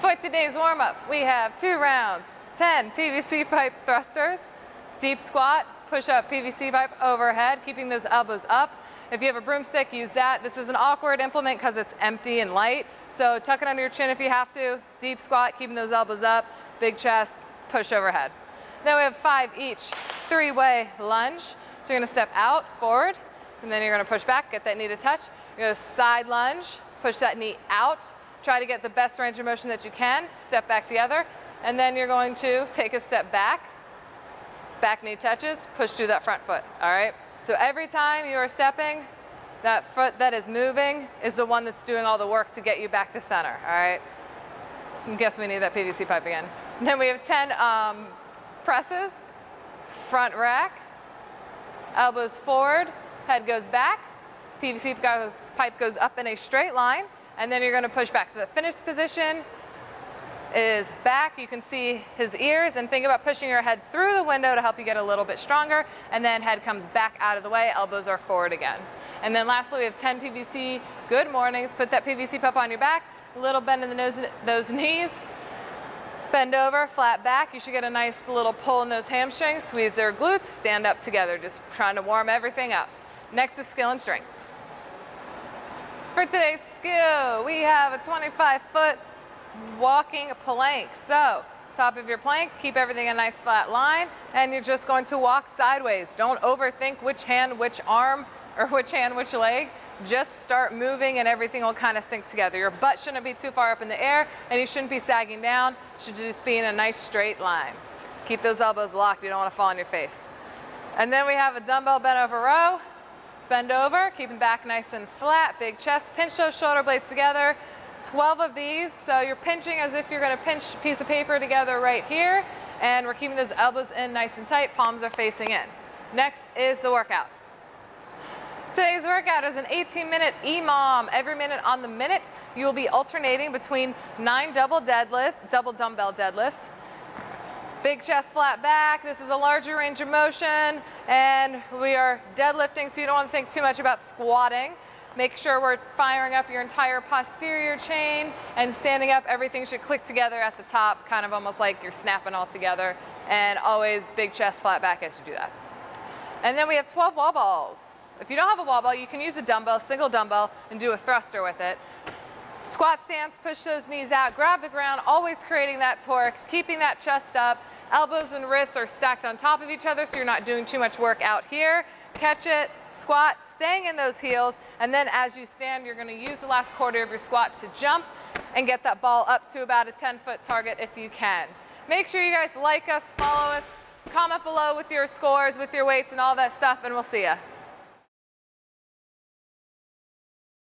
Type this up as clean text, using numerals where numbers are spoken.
For today's warm-up, we have 2 rounds, 10 PVC pipe thrusters, deep squat, push up PVC pipe overhead, keeping those elbows up. If you have a broomstick, use that. This is an awkward implement because it's empty and light, so tuck it under your chin if you have to. Deep squat, keeping those elbows up, big chest, push overhead. Then we have 5 each, 3-way lunge. So you're gonna step out, forward, and then you're gonna push back, get that knee to touch. You're gonna side lunge, push that knee out, try to get the best range of motion that you can, step back together, and then you're going to take a step back knee touches, push through that front foot, all right? So every time you are stepping, that foot that is moving is the one that's doing all the work to get you back to center, all right? I guess we need that PVC pipe again. And then we have 10 presses, front rack, elbows forward, head goes back, PVC pipe goes up in a straight line, and then you're gonna push back. So the finished position is back. You can see his ears, and think about pushing your head through the window to help you get a little bit stronger, and then head comes back out of the way, elbows are forward again. And then lastly, we have 10 PVC Good Mornings. Put that PVC pipe on your back, a little bend in those knees, bend over, flat back. You should get a nice little pull in those hamstrings, squeeze their glutes, stand up together, just trying to warm everything up. Next is skill and strength. For today's skill, we have a 25-foot walking plank. So, top of your plank, keep everything a nice flat line, and you're just going to walk sideways. Don't overthink which hand, which arm, or which hand, which leg. Just start moving and everything will kind of sink together. Your butt shouldn't be too far up in the air, and you shouldn't be sagging down. You should just be in a nice straight line. Keep those elbows locked. You don't want to fall on your face. And then we have a dumbbell bent over row. Bend over, keeping back nice and flat, big chest, pinch those shoulder blades together. 12 of these, so you're pinching as if you're gonna pinch a piece of paper together right here, and we're keeping those elbows in nice and tight, palms are facing in. Next is the workout. Today's workout is an 18-minute EMOM. Every minute on the minute, you will be alternating between 9 double dumbbell deadlifts, big chest, flat back. This is a larger range of motion, and we are deadlifting, so you don't want to think too much about squatting. Make sure we're firing up your entire posterior chain, and standing up, everything should click together at the top, kind of almost like you're snapping all together, and always big chest, flat back as you do that. And then we have 12 wall balls. If you don't have a wall ball, you can use a dumbbell, single dumbbell, and do a thruster with it. Squat stance, push those knees out, grab the ground, always creating that torque, keeping that chest up. Elbows and wrists are stacked on top of each other, so you're not doing too much work out here. Catch it, squat, staying in those heels, and then as you stand, you're gonna use the last quarter of your squat to jump and get that ball up to about a 10-foot target if you can. Make sure you guys like us, follow us, comment below with your scores, with your weights and all that stuff, and we'll see ya.